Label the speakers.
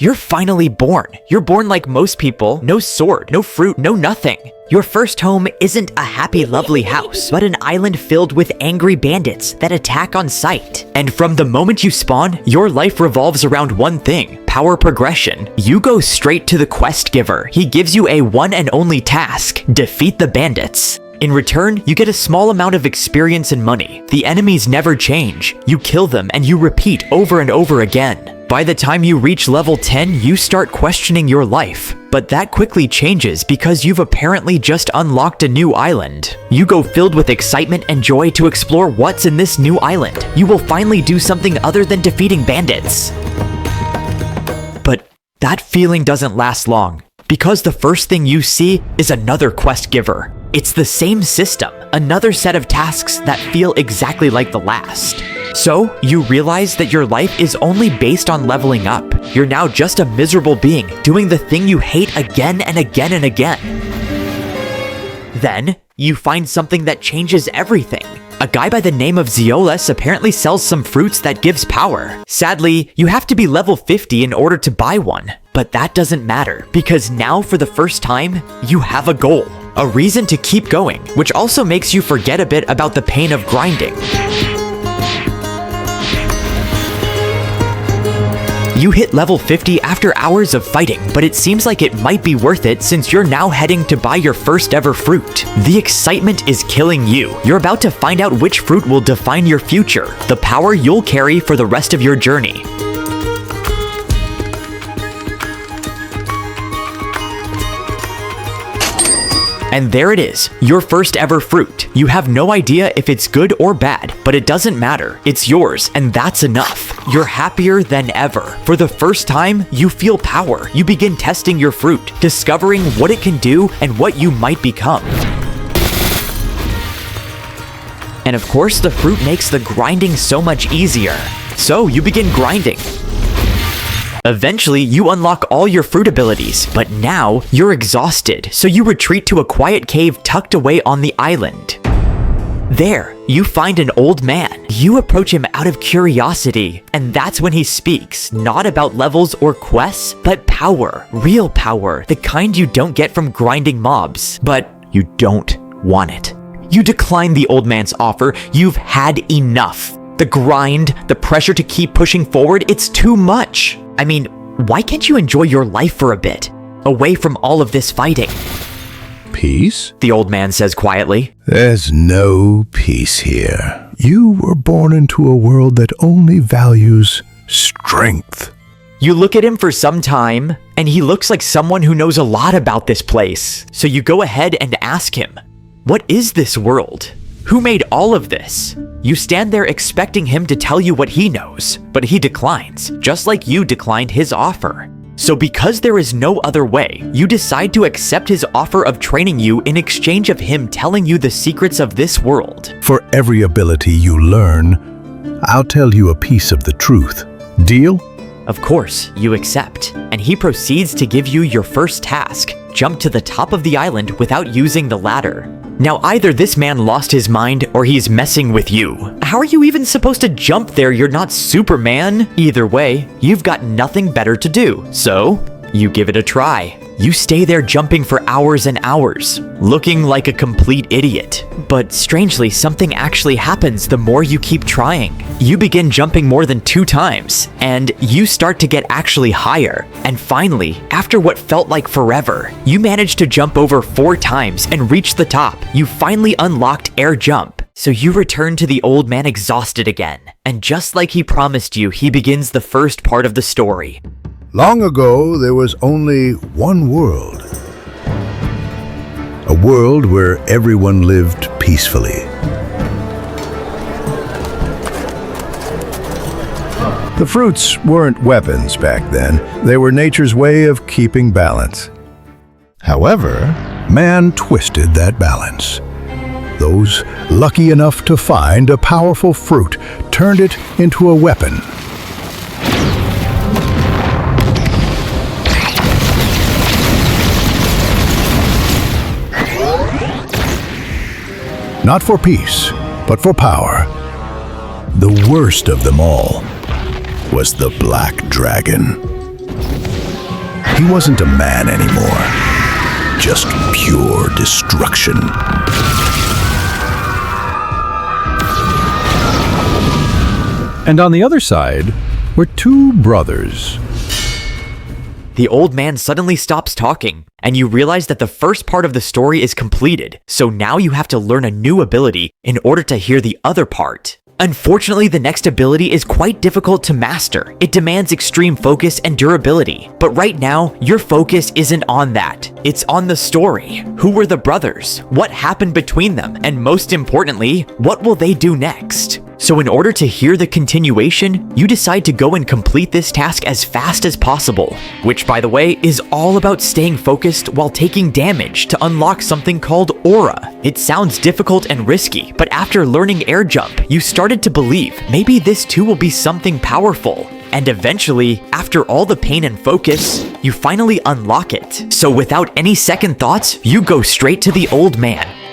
Speaker 1: You're finally born. You're born like most people. No sword, no fruit, no nothing. Your first home isn't a happy, lovely house, but an island filled with angry bandits that attack on sight. And from the moment you spawn, your life revolves around one thing: power progression. You go straight to the quest giver. He gives you a one and only task: defeat the bandits. In return, you get a small amount of experience and money. The enemies never change. You kill them and you repeat over and over again. By the time you reach level 10, you start questioning your life. But that quickly changes because you've apparently just unlocked a new island. You go filled with excitement and joy to explore what's in this new island. You will finally do something other than defeating bandits. But that feeling doesn't last long, because the first thing you see is another quest giver. It's the same system, another set of tasks that feel exactly like the last. So, you realize that your life is only based on leveling up. You're now just a miserable being, doing the thing you hate again and again and again. Then, you find something that changes everything. A guy by the name of Zeolas apparently sells some fruits that gives power. Sadly, you have to be level 50 in order to buy one. But that doesn't matter, because now for the first time, you have a goal. A reason to keep going, which also makes you forget a bit about the pain of grinding. You hit level 50 after hours of fighting, but it seems like it might be worth it since you're now heading to buy your first ever fruit. The excitement is killing you. You're about to find out which fruit will define your future, the power you'll carry for the rest of your journey. And there it is, your first ever fruit. You have no idea if it's good or bad, but it doesn't matter. It's yours, and that's enough. You're happier than ever. For the first time, you feel power. You begin testing your fruit, discovering what it can do and what you might become. And of course, the fruit makes the grinding so much easier. So you begin grinding. Eventually, you unlock all your fruit abilities, but now you're exhausted, so you retreat to a quiet cave tucked away on the island. There, you find an old man. You approach him out of curiosity, and that's when he speaks, not about levels or quests, but power, real power, the kind you don't get from grinding mobs, but you don't want it. You decline the old man's offer. You've had enough. The grind, the pressure to keep pushing forward, it's too much. I mean, why can't you enjoy your life for a bit, away from all of this fighting?
Speaker 2: Peace?
Speaker 1: The old man says quietly.
Speaker 2: There's no peace here. You were born into a world that only values strength.
Speaker 1: You look at him for some time, and he looks like someone who knows a lot about this place. So you go ahead and ask him, what is this world? Who made all of this? You stand there expecting him to tell you what he knows, but he declines, just like you declined his offer. So because there is no other way, you decide to accept his offer of training you in exchange of him telling you the secrets of this world.
Speaker 2: For every ability you learn, I'll tell you a piece of the truth. Deal?
Speaker 1: Of course, you accept, and he proceeds to give you your first task: jump to the top of the island without using the ladder. Now, either this man lost his mind or he's messing with you. How are you even supposed to jump there? You're not Superman. Either way, you've got nothing better to do, so you give it a try. You stay there jumping for hours and hours, looking like a complete idiot. But strangely, something actually happens the more you keep trying. You begin jumping more than 2 times, and you start to get actually higher. And finally, after what felt like forever, you manage to jump over 4 times and reach the top. You finally unlocked air jump. So you return to the old man exhausted again. And just like he promised you, he begins the first part of the story.
Speaker 2: Long ago, there was only one world. A world where everyone lived peacefully. The fruits weren't weapons back then. They were nature's way of keeping balance. However, man twisted that balance. Those lucky enough to find a powerful fruit turned it into a weapon. Not for peace, but for power. The worst of them all was the Black Dragon. He wasn't a man anymore, just pure destruction. And on the other side were two brothers.
Speaker 1: The old man suddenly stops talking, and you realize that the first part of the story is completed, so now you have to learn a new ability in order to hear the other part. Unfortunately, the next ability is quite difficult to master. It demands extreme focus and durability. But right now, your focus isn't on that. It's on the story. Who were the brothers? What happened between them? And most importantly, what will they do next? So in order to hear the continuation, you decide to go and complete this task as fast as possible, which by the way is all about staying focused while taking damage to unlock something called Aura. It sounds difficult and risky, but after learning air jump, you started to believe maybe this too will be something powerful. And eventually, after all the pain and focus, you finally unlock it. So without any second thoughts, you go straight to the old man.